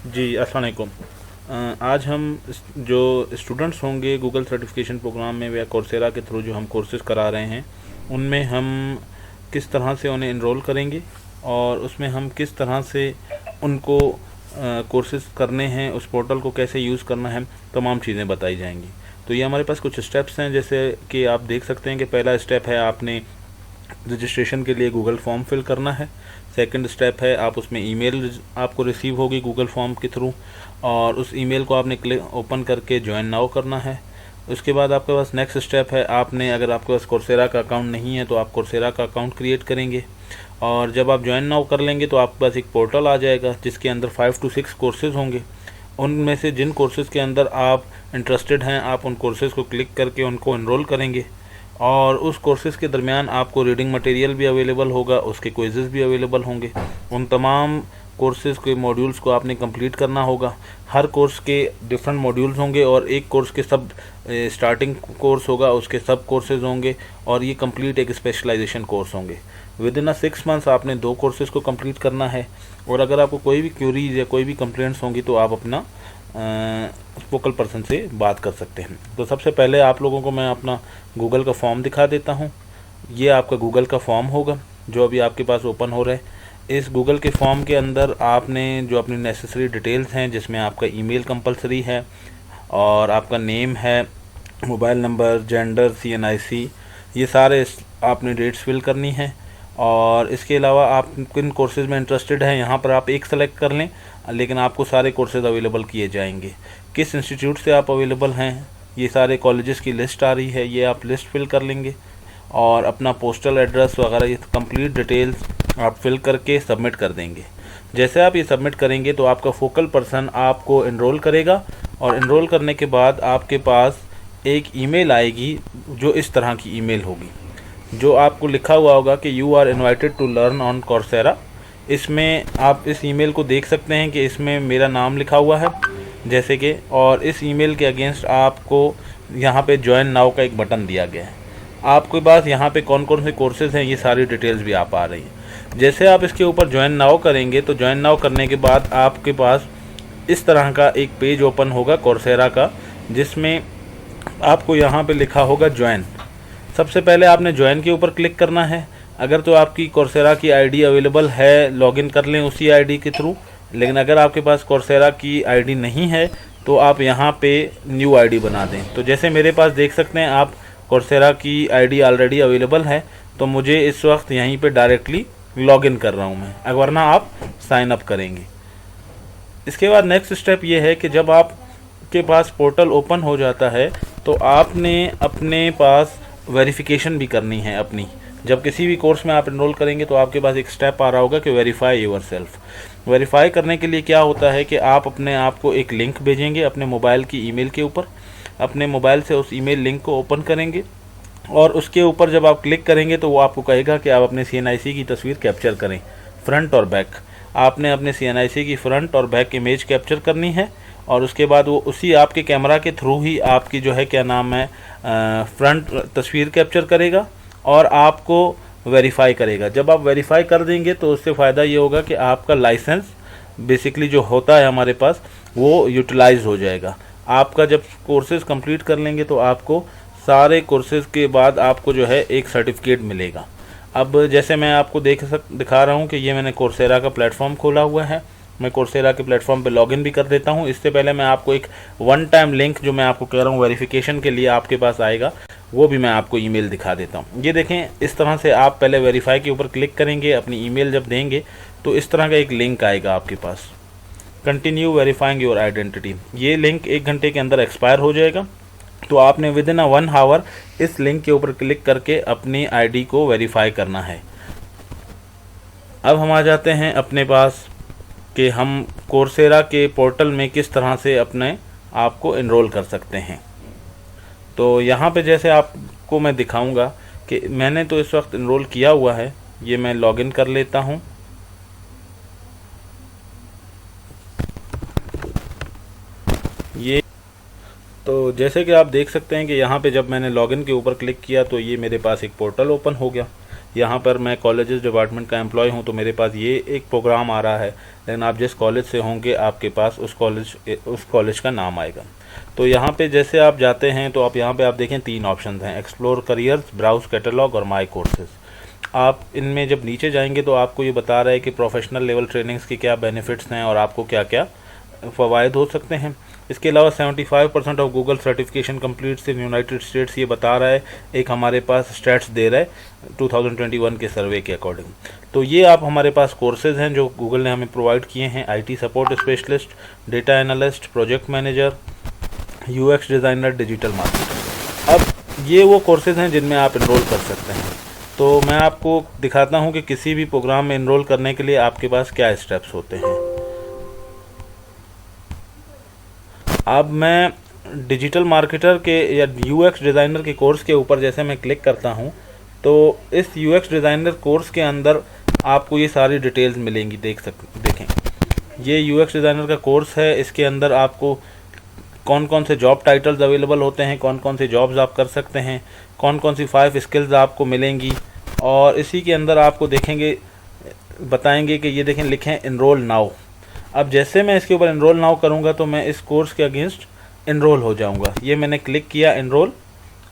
जी, अस्सलाम वालेकुम। आज हम जो स्टूडेंट्स होंगे गूगल सर्टिफिकेशन प्रोग्राम में या कोर्सेरा के थ्रू जो हम कोर्सेज़ करा रहे हैं, उनमें हम किस तरह से उन्हें इनरोल करेंगे और उसमें हम किस तरह से उनको कोर्सेज़ करने हैं, उस पोर्टल को कैसे यूज़ करना है, तमाम चीज़ें बताई जाएंगी। तो ये हमारे पास कुछ स्टेप्स हैं, जैसे कि आप देख सकते हैं कि पहला स्टेप है आपने रजिस्ट्रेशन के लिए गूगल फॉर्म फिल करना है। सेकंड स्टेप है आप उसमें ईमेल आपको रिसीव होगी गूगल फॉर्म के थ्रू, और उस ईमेल को आपने क्लिक ओपन करके ज्वाइन नाउ करना है। उसके बाद आपके पास नेक्स्ट स्टेप है, आपने अगर आपके पास कोर्सेरा का अकाउंट नहीं है तो आप कोर्सेरा का अकाउंट क्रिएट करेंगे, और जब आप ज्वाइन नाउ कर लेंगे तो आपके पास एक पोर्टल आ जाएगा जिसके अंदर 5 to 6 कोर्सेज़ होंगे। उनमें से जिन कोर्सेज़ के अंदर आप इंटरेस्टेड हैं, आप उन कोर्सेज़ को क्लिक करके उनको एनरोल करेंगे, और उस कोर्सेज़ के दरमियान आपको रीडिंग मटेरियल भी अवेलेबल होगा, उसके क्विज़ेज़ भी अवेलेबल होंगे। उन तमाम कोर्सेज़ के मॉड्यूल्स को आपने कंप्लीट करना होगा। हर कोर्स के डिफरेंट मॉड्यूल्स होंगे, और एक कोर्स के सब स्टार्टिंग कोर्स होगा, उसके सब कोर्सेज़ होंगे, और ये कंप्लीट एक स्पेशलाइजेशन कोर्स होंगे। विद इन 6 मंथ्स आपने 2 कोर्सेज़ को कंप्लीट करना है। और अगर आपको कोई भी क्यूरीज या कोई भी कंप्लेंट्स होंगी तो आप अपना फोकल पर्सन से बात कर सकते हैं। तो सबसे पहले आप लोगों को मैं अपना गूगल का फॉर्म दिखा देता हूँ। ये आपका गूगल का फॉर्म होगा जो अभी आपके पास ओपन हो रहा है। इस गूगल के फॉर्म के अंदर आपने जो अपनी नेसेसरी डिटेल्स हैं, जिसमें आपका ईमेल कंपलसरी है, और आपका नेम है, मोबाइल नंबर, जेंडर, CNIC, ये सारे आपने डेट्स फिल करनी है। और इसके अलावा आप किन कोर्सेज़ में इंटरेस्टेड हैं, यहाँ पर आप एक सेलेक्ट कर लें, लेकिन आपको सारे कोर्सेज़ अवेलेबल किए जाएंगे। किस इंस्टीट्यूट से आप अवेलेबल हैं, ये सारे कॉलेजेस की लिस्ट आ रही है, ये आप लिस्ट फिल कर लेंगे, और अपना पोस्टल एड्रेस वगैरह ये कंप्लीट डिटेल्स आप फिल करके सबमिट कर देंगे। जैसे आप ये सबमिट करेंगे तो आपका फोकल पर्सन आपको इनरोल करेगा, और इनरोल करने के बाद आपके पास एक ईमेल आएगी जो इस तरह की ईमेल होगी, जो आपको लिखा हुआ होगा कि you are invited to learn on Coursera. इसमें आप इस ईमेल को देख सकते हैं कि इसमें मेरा नाम लिखा हुआ है जैसे कि, और इस ईमेल के अगेंस्ट आपको यहाँ पे ज्वाइन नाउ का एक बटन दिया गया है। आपके पास यहाँ पे कौन कौन से कोर्सेज़ हैं ये सारी डिटेल्स भी आप आ रही हैं। जैसे आप इसके ऊपर ज्वाइन नाउ करेंगे तो ज्वाइन नाउ करने के बाद आपके पास इस तरह का एक पेज ओपन होगा कोर्सेरा का, जिसमें आपको यहाँ पे लिखा होगा ज्वाइन। सबसे पहले आपने ज्वाइन के ऊपर क्लिक करना है। अगर तो आपकी कोर्सेरा की आईडी अवेलेबल है, लॉगिन कर लें उसी आईडी के थ्रू, लेकिन अगर आपके पास कोर्सेरा की आईडी नहीं है तो आप यहाँ पे न्यू आईडी बना दें। तो जैसे मेरे पास देख सकते हैं आप कोर्सेरा की आईडी ऑलरेडी अवेलेबल है, तो मुझे इस वक्त यहीं पे डायरेक्टली लॉगिन कर रहा हूँ मैं, वरना आप साइन अप करेंगे। इसके बाद नेक्स्ट स्टेप ये है कि जब आपके पास पोर्टल ओपन हो जाता है तो आपने अपने पास वेरिफिकेशन भी करनी है अपनी। जब किसी भी कोर्स में आप एनरोल करेंगे तो आपके पास एक स्टेप आ रहा होगा कि वेरीफाई योर सेल्फ। वेरीफाई करने के लिए क्या होता है कि आप अपने आप को एक लिंक भेजेंगे अपने मोबाइल की ईमेल के ऊपर। अपने मोबाइल से उस ईमेल लिंक को ओपन करेंगे, और उसके ऊपर जब आप क्लिक करेंगे तो वो आपको कहेगा कि आप अपने CNIC की तस्वीर कैप्चर करें, फ्रंट और बैक। आपने अपने CNIC की फ्रंट और बैक इमेज कैप्चर करनी है, और उसके बाद वो उसी आपके कैमरा के थ्रू ही आपकी जो है क्या नाम है फ्रंट तस्वीर कैप्चर करेगा और आपको वेरीफाई करेगा। जब आप वेरीफाई कर देंगे तो उससे फ़ायदा ये होगा कि आपका लाइसेंस बेसिकली जो होता है हमारे पास वो यूटिलाइज हो जाएगा। आपका जब कोर्सेज़ कंप्लीट कर लेंगे तो आपको सारे कोर्सेज़ के बाद आपको जो है एक सर्टिफिकेट मिलेगा। अब जैसे मैं आपको दिखा रहा हूँ कि ये मैंने कोर्सेरा का प्लेटफॉर्म खोला हुआ है। मैं कोर्सेरा के प्लेटफॉर्म पे लॉगिन भी कर देता हूँ। इससे पहले मैं आपको एक वन टाइम लिंक जो मैं आपको कह रहा हूँ वेरिफिकेशन के लिए आपके पास आएगा, वो भी मैं आपको ईमेल दिखा देता हूँ। ये देखें, इस तरह से आप पहले वेरीफाई के ऊपर क्लिक करेंगे, अपनी ईमेल जब देंगे तो इस तरह का एक लिंक आएगा आपके पास, कंटिन्यू वेरीफाइंग योर आइडेंटिटी। ये लिंक 1 घंटे के अंदर एक्सपायर हो जाएगा, तो आपने विद इन 1 आवर इस लिंक के ऊपर क्लिक करके अपनी आईडी को वेरीफाई करना है। अब हम आ जाते हैं अपने पास कि हम कोर्सेरा के पोर्टल में किस तरह से अपने आप को एनरोल कर सकते हैं। तो यहाँ पे जैसे आपको मैं दिखाऊंगा कि मैंने तो इस वक्त एनरोल किया हुआ है। ये मैं लॉगिन कर लेता हूँ। ये तो जैसे कि आप देख सकते हैं कि यहाँ पे जब मैंने लॉगिन के ऊपर क्लिक किया तो ये मेरे पास एक पोर्टल ओपन हो गया। यहाँ पर मैं कॉलेजेस डिपार्टमेंट का एम्प्लॉय हूँ तो मेरे पास ये एक प्रोग्राम आ रहा है, लेकिन आप जिस कॉलेज से होंगे आपके पास उस कॉलेज का नाम आएगा। तो यहाँ पे जैसे आप जाते हैं तो आप यहाँ पे आप देखें 3 ऑप्शन हैं, एक्सप्लोर करियर्स, ब्राउज कैटलॉग और माई कोर्सेज। आप इनमें जब नीचे जाएंगे तो आपको ये बता रहा है कि प्रोफेशनल लेवल ट्रेनिंग्स के क्या बेनिफिट्स हैं और आपको क्या क्या फ़वाइद हो सकते हैं। इसके अलावा 75% of Google certification completes in United states, ये बता रहा है, एक हमारे पास स्टैट्स दे रहा है 2021 के सर्वे के अकॉर्डिंग। तो ये आप हमारे पास कोर्सेज़ हैं जो गूगल ने हमें प्रोवाइड किए हैं, IT support specialist, data analyst, project manager, UX designer, digital marketer. अब ये वो कोर्सेज़ हैं जिनमें आप इनरोल कर सकते हैं। तो मैं आपको दिखाता हूँ कि किसी भी प्रोग्राम में इनरोल करने के लिए आपके पास क्या स्टेप्स होते हैं। अब मैं डिजिटल मार्केटर के या UX डिज़ाइनर के कोर्स के ऊपर जैसे मैं क्लिक करता हूं तो इस UX डिज़ाइनर कोर्स के अंदर आपको ये सारी डिटेल्स मिलेंगी। देखें ये UX डिज़ाइनर का कोर्स है, इसके अंदर आपको कौन कौन से जॉब टाइटल्स अवेलेबल होते हैं, कौन कौन से जॉब्स आप कर सकते हैं, कौन कौन सी 5 स्किल्स आपको मिलेंगी, और इसी के अंदर आपको देखेंगे बताएंगे कि ये देखें लिखें इनरोल नाउ। अब जैसे मैं इसके ऊपर इनरोल नाउ करूँगा तो मैं इस कोर्स के अगेंस्ट इनरोल हो जाऊँगा। ये मैंने क्लिक किया इनरोल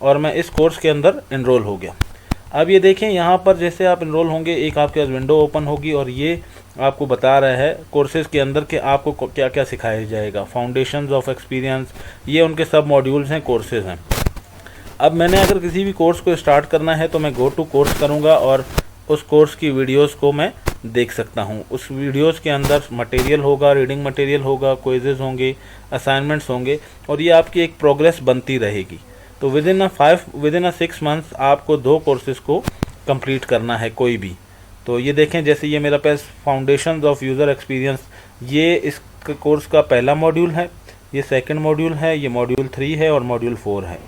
और मैं इस कोर्स के अंदर इनरोल हो गया। अब ये देखें यहाँ पर जैसे आप इनरोल होंगे एक आपके पास विंडो ओपन होगी और ये आपको बता रहा है कोर्सेज़ के अंदर कि आपको क्या क्या सिखाया जाएगा। फाउंडेशंस ऑफ एक्सपीरियंस, ये उनके सब मॉड्यूल्स हैं, कोर्सेज़ हैं। अब मैंने अगर किसी भी कोर्स को स्टार्ट करना है तो मैं गो टू कोर्स करूँगा और उस कोर्स की वीडियोस को मैं देख सकता हूँ। उस वीडियोस के अंदर मटेरियल होगा, रीडिंग मटेरियल होगा, क्विज़ेस होंगे, असाइनमेंट्स होंगे और ये आपकी एक प्रोग्रेस बनती रहेगी। तो विद इन अ 6 मंथ्स आपको 2 कोर्सेज़ को कंप्लीट करना है कोई भी। तो ये देखें जैसे ये मेरा पास फाउंडेशंस ऑफ यूज़र एक्सपीरियंस, ये इस कोर्स का पहला मॉड्यूल है, ये सेकंड मॉड्यूल है, ये मॉड्यूल 3 है और मॉड्यूल 4 है।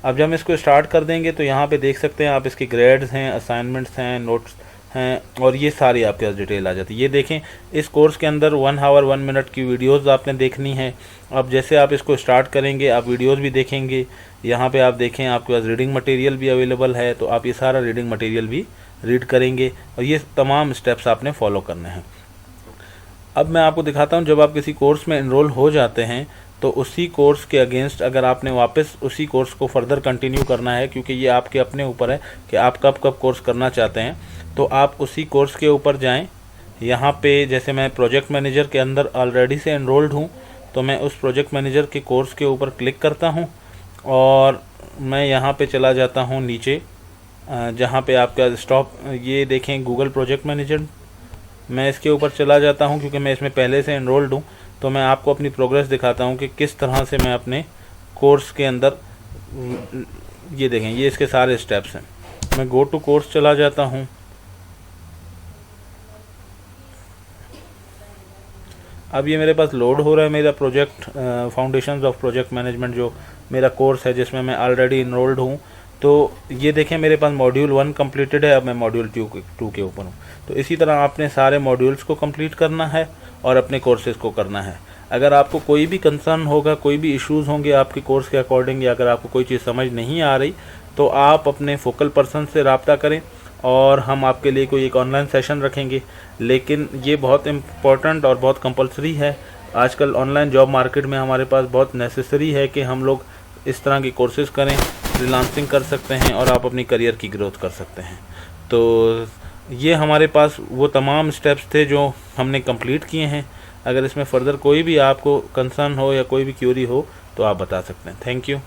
अब जब हम इसको स्टार्ट कर देंगे तो यहाँ पे देख सकते हैं आप इसके ग्रेड्स हैं, असाइनमेंट्स हैं, नोट्स हैं और ये सारी आपके पास डिटेल आ जाती है। ये देखें इस कोर्स के अंदर 1 आवर 1 मिनट की वीडियोस आपने देखनी है। अब जैसे आप इसको स्टार्ट करेंगे आप वीडियोस भी देखेंगे। यहाँ पे आप देखें आपके पास रीडिंग मटेरियल भी अवेलेबल है, तो आप ये सारा रीडिंग मटेरियल भी रीड करेंगे और ये तमाम स्टेप्स आपने फॉलो करने हैं। अब मैं आपको दिखाता हूँ जब आप किसी कोर्स में इनरोल हो जाते हैं तो उसी कोर्स के अगेंस्ट अगर आपने वापस उसी कोर्स को फर्दर कंटिन्यू करना है, क्योंकि ये आपके अपने ऊपर है कि आप कब कब कोर्स करना चाहते हैं, तो आप उसी कोर्स के ऊपर जाएं। यहाँ पे जैसे मैं प्रोजेक्ट मैनेजर के अंदर ऑलरेडी से एनरोल्ड हूँ तो मैं उस प्रोजेक्ट मैनेजर के कोर्स के ऊपर क्लिक करता हूँ और मैं यहाँ पे चला जाता हूँ नीचे जहाँ पे आपका स्टॉप, ये देखें गूगल प्रोजेक्ट मैनेजर, मैं इसके ऊपर चला जाता हूँ क्योंकि मैं इसमें पहले से एनरोल्ड हूँ। तो मैं आपको अपनी प्रोग्रेस दिखाता हूँ कि किस तरह से मैं अपने कोर्स के अंदर, ये देखें ये इसके सारे स्टेप्स हैं। मैं गो टू कोर्स चला जाता हूँ। अब ये मेरे पास लोड हो रहा है मेरा project foundations of project management जो मेरा कोर्स है जिसमें मैं ऑलरेडी इनरोल्ड हूँ। तो ये देखें मेरे पास मॉड्यूल 1 कंप्लीटेड है, अब मैं मॉड्यूल 2 के ऊपर हूँ। तो इसी तरह आपने सारे मॉड्यूल्स को कंप्लीट करना है और अपने कोर्सेज़ को करना है। अगर आपको कोई भी कंसर्न होगा, कोई भी इश्यूज़ होंगे आपके कोर्स के अकॉर्डिंग, या अगर आपको कोई चीज़ समझ नहीं आ रही तो आप अपने फोकल पर्सन से रब्ता करें और हम आपके लिए कोई एक ऑनलाइन सेशन रखेंगे। लेकिन ये बहुत इम्पोर्टेंट और बहुत कंपलसरी है। आजकल ऑनलाइन जॉब मार्केट में हमारे पास बहुत नेसेसरी है कि हम लोग इस तरह की कोर्सेज़ करें, फ्रीलांसिंग कर सकते हैं और आप अपनी करियर की ग्रोथ कर सकते हैं। तो ये हमारे पास वो तमाम स्टेप्स थे जो हमने कंप्लीट किए हैं। अगर इसमें फ़र्दर कोई भी आपको कंसर्न हो या कोई भी क्यूरी हो तो आप बता सकते हैं। Thank you.